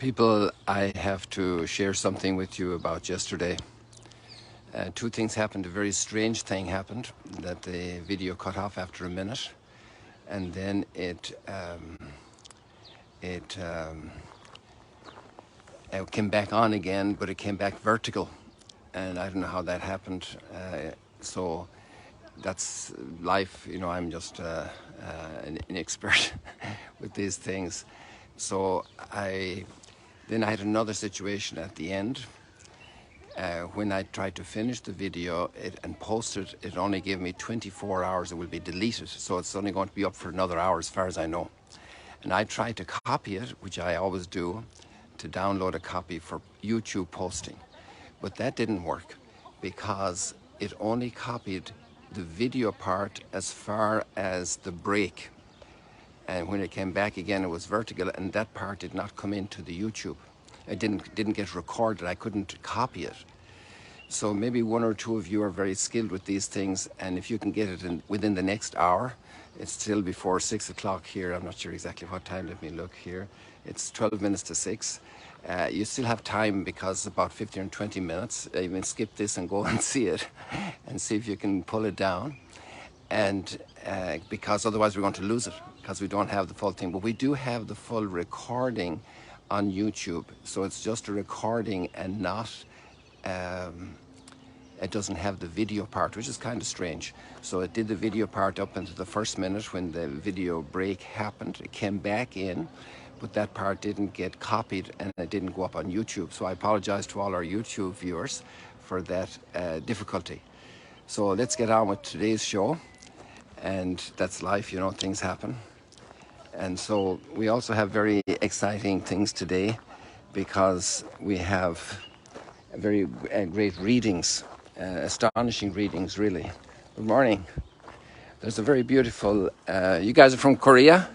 People, I have to share something with you about yesterday. Two things happened. A very strange thing happened, that the video cut off after a minute, and then it came back on again, but it came back vertical, and I don't know how that happened. So that's life, you know. I'm just an inexpert with these things. So then I had another situation at the end. When I tried to finish the video and post it, it only gave me 24 hours. It will be deleted, so it's only going to be up for another hour as far as I know. And I tried to copy it, which I always do, to download a copy for YouTube posting. But that didn't work because it only copied the video part as far as the break. And when it came back again, it was vertical, and that part did not come into the YouTube. It didn't get recorded. I couldn't copy it. So maybe one or two of you are very skilled with these things, and if you can get it within the next hour, it's still before 6 o'clock here. I'm not sure exactly what time. Let me look here. It's 12 minutes to 6. You still have time, because about 15 or 20 minutes. You can skip this and go and see it and see if you can pull it down. And because otherwise we're going to lose it, because we don't have the full thing. But we do have the full recording on YouTube. So it's just a recording and not, it doesn't have the video part, which is kind of strange. So it did the video part up into the first minute when the video break happened. It came back in, but that part didn't get copied and it didn't go up on YouTube. So I apologize to all our YouTube viewers for that difficulty. So let's get on with today's show. And that's life, you know, things happen. And so we also have very exciting things today, because we have very great readings, astonishing readings, really. Good morning. There's a very beautiful, you guys are from Korea?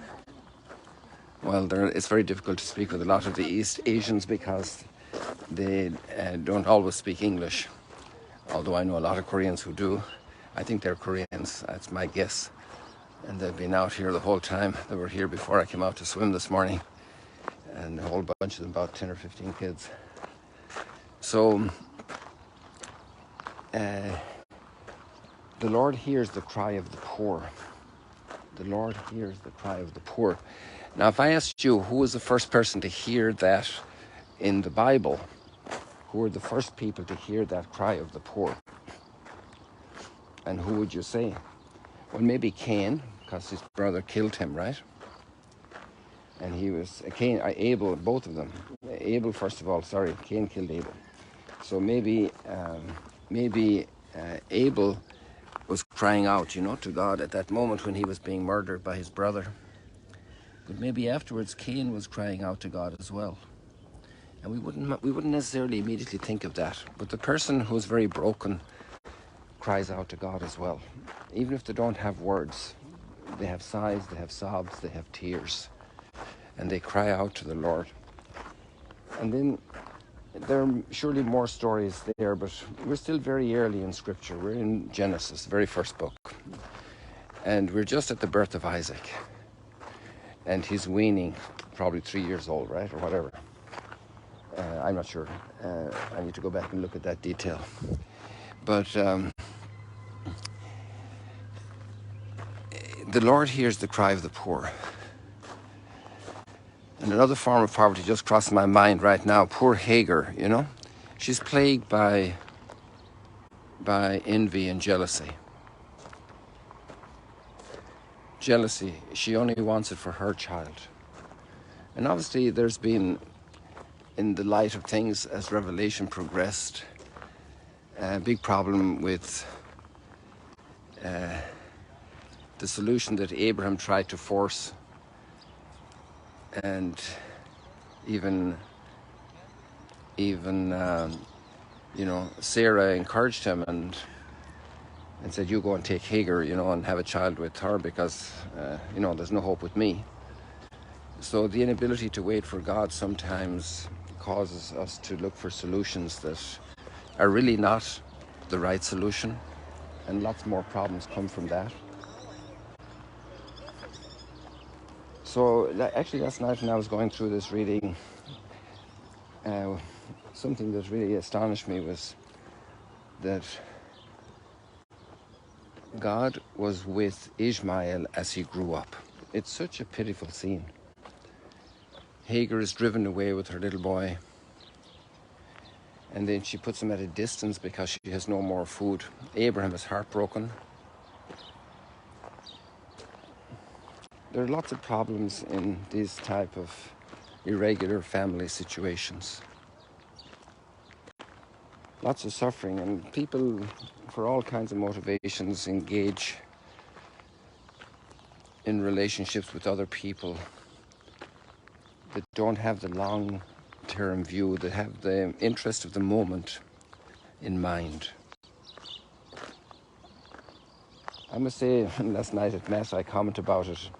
Well, it's very difficult to speak with a lot of the East Asians because they don't always speak English. Although I know a lot of Koreans who do. I think they're Koreans, that's my guess. And they've been out here the whole time. They were here before I came out to swim this morning. And a whole bunch of them, about 10 or 15 kids. So, the Lord hears the cry of the poor. The Lord hears the cry of the poor. Now, if I asked you who was the first person to hear that in the Bible, who were the first people to hear that cry of the poor? And who would you say? Well, maybe Cain, because his brother killed him, right? And he was, Abel, both of them. Abel, first of all, Cain killed Abel. So maybe Abel was crying out, you know, to God at that moment when he was being murdered by his brother. But maybe afterwards Cain was crying out to God as well. And we wouldn't necessarily immediately think of that. But the person who's very broken cries out to God as well. Even if they don't have words, they have sighs, they have sobs, they have tears. And they cry out to the Lord. And then there are surely more stories there, but we're still very early in Scripture. We're in Genesis, the very first book. And we're just at the birth of Isaac. And he's weaning, probably 3 years old, right? Or whatever. I'm not sure. I need to go back and look at that detail. But the Lord hears the cry of the poor. And another form of poverty just crossed my mind right now. Poor Hagar, you know. She's plagued by envy and jealousy. Jealousy, she only wants it for her child. And obviously there's been, in the light of things as Revelation progressed, a big problem with the solution that Abraham tried to force, and even you know, Sarah encouraged him and said, you go and take Hagar, you know, and have a child with her, because you know, there's no hope with me. So the inability to wait for God sometimes causes us to look for solutions that are really not the right solution, and lots more problems come from that. So actually last night when I was going through this reading, something that really astonished me was that God was with Ishmael as he grew up. It's such a pitiful scene. Hagar is driven away with her little boy, and then she puts him at a distance because she has no more food. Abraham is heartbroken. There are lots of problems in these type of irregular family situations. Lots of suffering, and people, for all kinds of motivations, engage in relationships with other people that don't have the long-term view, that have the interest of the moment in mind. I must say, last night at Mass I comment about it.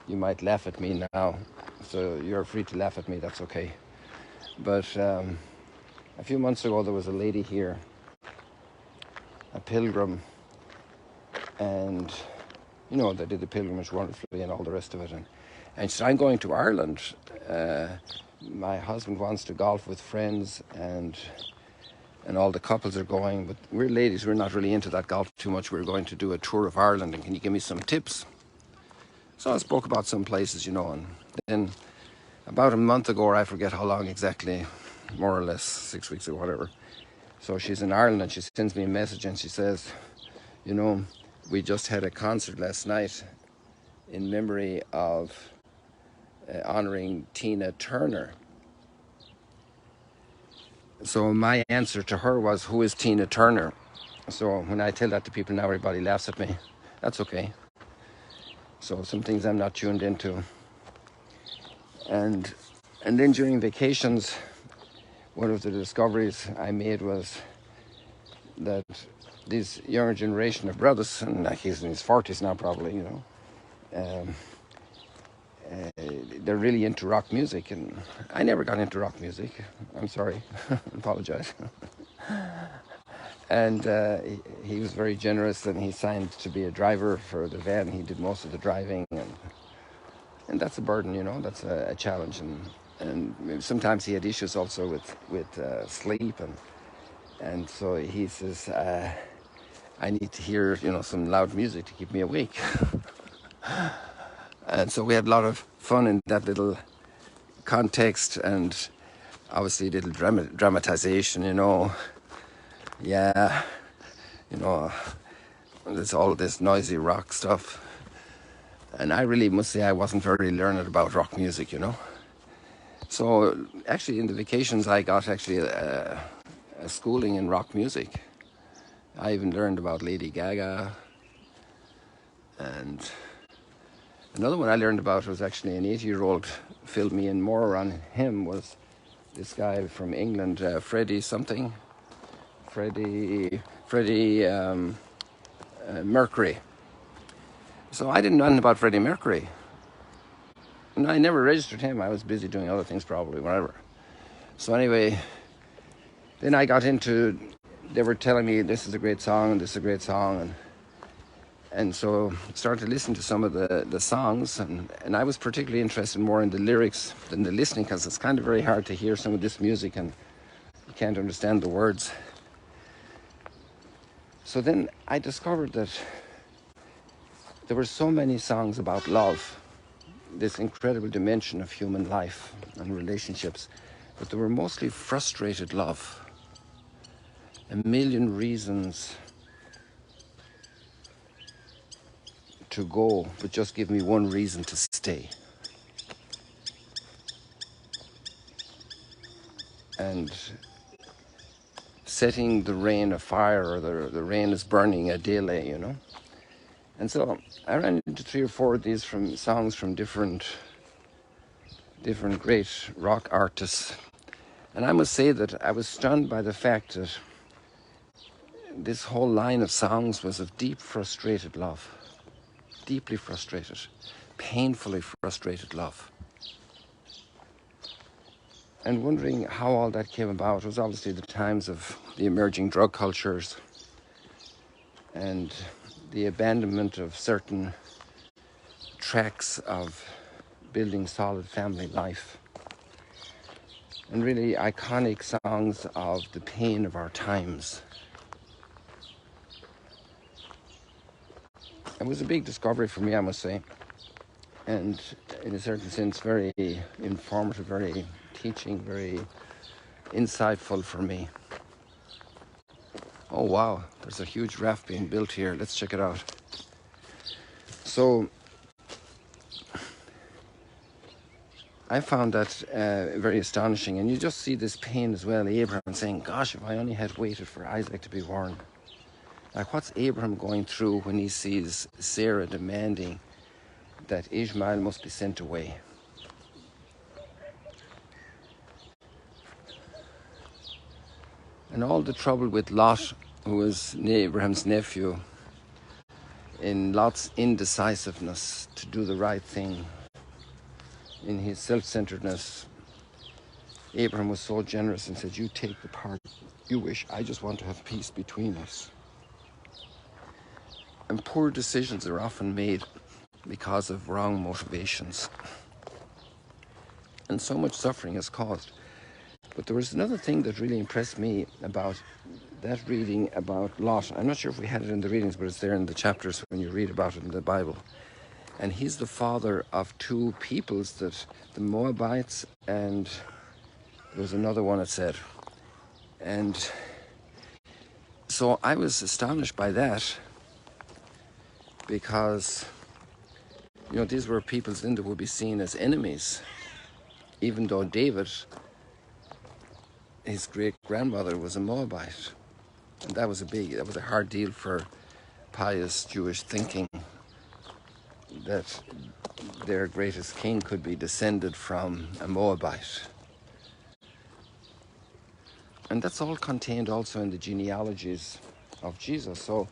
You might laugh at me now, so you're free to laugh at me, that's okay. But a few months ago there was a lady here, a pilgrim, and you know, they did the pilgrimage wonderfully and all the rest of it. And she said, I'm going to Ireland. My husband wants to golf with friends, and all the couples are going, but we're ladies, we're not really into that golf too much. We're going to do a tour of Ireland, and can you give me some tips? So I spoke about some places, you know, and then about a month ago, or I forget how long exactly, more or less 6 weeks or whatever. So she's in Ireland, and she sends me a message, and she says, you know, we just had a concert last night in memory of honoring Tina Turner. So my answer to her was, who is Tina Turner? So when I tell that to people now, everybody laughs at me. That's okay. So some things I'm not tuned into. And then during vacations, one of the discoveries I made was that this younger generation of brothers, and he's in his 40s now probably, you know, they're really into rock music, and I never got into rock music. I'm sorry, I apologize. And he was very generous, and he signed to be a driver for the van. He did most of the driving, and that's a burden, you know. That's a challenge, and sometimes he had issues also with sleep, and so he says, I need to hear, you know, some loud music to keep me awake. And so we had a lot of fun in that little context, and obviously a little dramatization, you know. Yeah, you know, there's all this noisy rock stuff. And I really must say I wasn't very learned about rock music, you know. So actually in the vacations I got actually a schooling in rock music. I even learned about Lady Gaga, and another one I learned about was actually an 80-year-old filled me in more on him, was this guy from England, Freddie Mercury. So I didn't know anything about Freddie Mercury. And I never registered him. I was busy doing other things probably, whatever. So anyway, then I got into, they were telling me this is a great song, and this is a great song, and so started to listen to some of the songs, and I was particularly interested more in the lyrics than the listening, because it's kind of very hard to hear some of this music and you can't understand the words. So then I discovered that there were so many songs about love, this incredible dimension of human life and relationships, but they were mostly frustrated love. A million reasons to go, but just give me one reason to stay. And setting the rain afire, or the rain is burning a delay, you know. And so I ran into 3 or 4 of these from songs from different great rock artists. And I must say that I was stunned by the fact that this whole line of songs was of deep frustrated love. Deeply frustrated, painfully frustrated love. And wondering how all that came about was obviously the times of the emerging drug cultures and the abandonment of certain tracks of building solid family life. and really iconic songs of the pain of our times. It was a big discovery for me, I must say, and in a certain sense very informative, very teaching, very insightful for me. Oh wow, there's a huge raft being built here. Let's check it out. So I found that very astonishing, and you just see this pain as well. Abraham saying, gosh, if I only had waited for Isaac to be born. Like, what's Abraham going through when he sees Sarah demanding that Ishmael must be sent away? And all the trouble with Lot, who was Abraham's nephew, in Lot's indecisiveness to do the right thing, in his self-centeredness. Abraham was so generous and said, you take the part you wish, I just want to have peace between us. And poor decisions are often made because of wrong motivations. And so much suffering is caused. But there was another thing that really impressed me about that reading about Lot. I'm not sure if we had it in the readings, but it's there in the chapters when you read about it in the Bible. And he's the father of two peoples, that the Moabites, and there was another one it said. And so I was astonished by that, because, you know, these were peoples then that would be seen as enemies, even though David, his great-grandmother, was a Moabite. And that was a hard deal for pious Jewish thinking, that their greatest king could be descended from a Moabite. And that's all contained also in the genealogies of Jesus. So,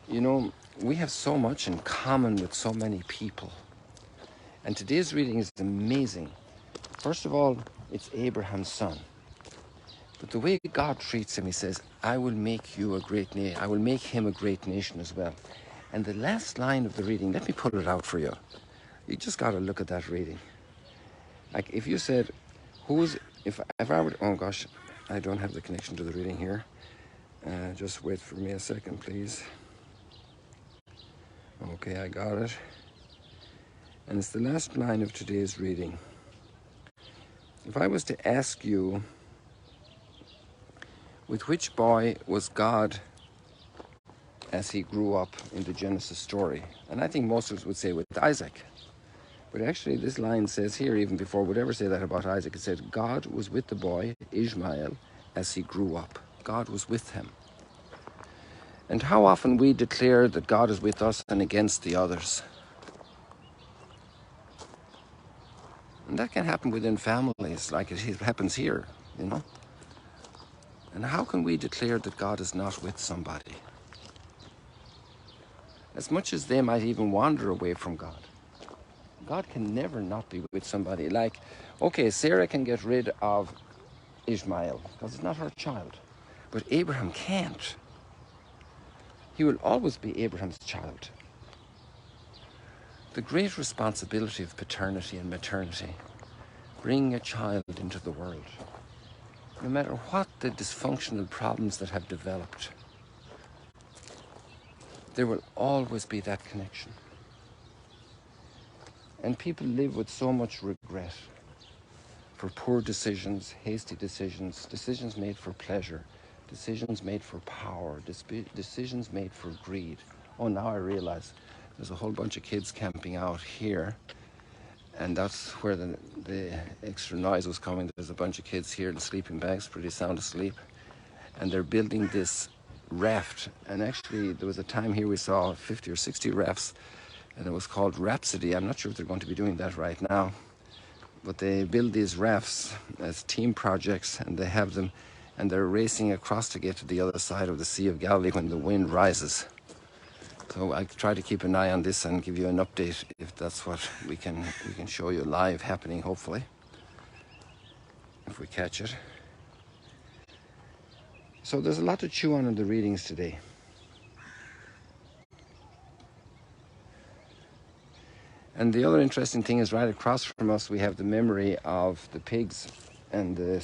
you know, we have so much in common with so many people. And today's reading is amazing. First of all, it's Abraham's son. But the way God treats him, he says, I will make you a great nation. I will make him a great nation as well. And the last line of the reading, let me pull it out for you. You just got to look at that reading. Like, if you said, if I would, oh gosh, I don't have the connection to the reading here. Just wait for me a second, please. Okay, I got it. And it's the last line of today's reading. If I was to ask you, with which boy was God as he grew up in the Genesis story? And I think most of us would say with Isaac. But actually this line says here, even before would ever say that about Isaac, it said, God was with the boy, Ishmael, as he grew up. God was with him. And how often we declare that God is with us and against the others. And that can happen within families, like it happens here, you know. And how can we declare that God is not with somebody? As much as they might even wander away from God, God can never not be with somebody. Like, okay, Sarah can get rid of Ishmael because it's not her child, but Abraham can't. He will always be Abraham's child. The great responsibility of paternity and maternity, bringing a child into the world, no matter what the dysfunctional problems that have developed, there will always be that connection. And people live with so much regret for poor decisions, hasty decisions, decisions made for pleasure, decisions made for power, decisions made for greed. Oh, now I realize there's a whole bunch of kids camping out here, and that's where the extra noise was coming. There's a bunch of kids here in sleeping bags, pretty sound asleep, and they're building this raft. And actually, there was a time here we saw 50 or 60 rafts, and it was called Rhapsody. I'm not sure if they're going to be doing that right now. But they build these rafts as team projects, and they have them, and they're racing across to get to the other side of the Sea of Galilee when the wind rises. So I try to keep an eye on this and give you an update if that's what we can show you live happening, hopefully, if we catch it. So there's a lot to chew on in the readings today. And the other interesting thing is right across from us we have the memory of the pigs and the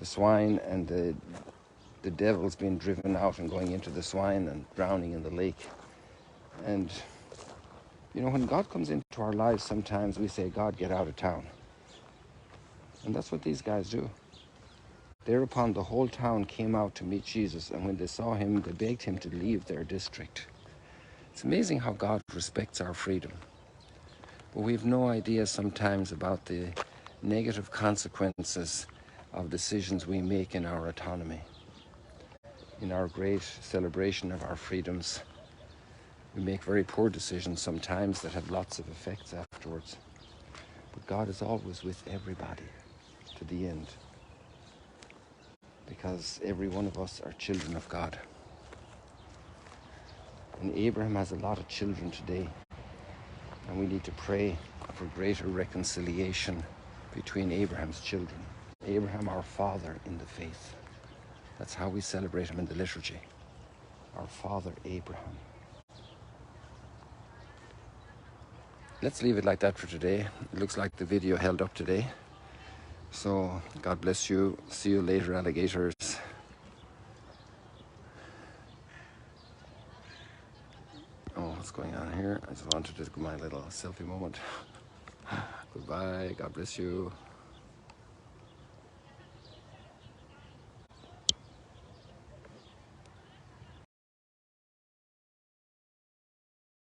swine and the devil's being driven out and going into the swine and drowning in the lake. And you know, when God comes into our lives, sometimes we say, God, get out of town. And that's what these guys do. Thereupon the whole town came out to meet Jesus, and when they saw him, they begged him to leave their district. It's amazing how God respects our freedom. But we have no idea sometimes about the negative consequences of decisions we make in our autonomy. In our great celebration of our freedoms, we make very poor decisions sometimes that have lots of effects afterwards. But God is always with everybody to the end, because every one of us are children of God. And Abraham has a lot of children today, and we need to pray for greater reconciliation between Abraham's children. Abraham, our father in the faith. That's how we celebrate him in the liturgy. Our father Abraham. Let's leave it like that for today. It looks like the video held up today. So God bless you. See you later, alligators. Oh, what's going on here? I just wanted to do my little selfie moment. Goodbye. God bless you.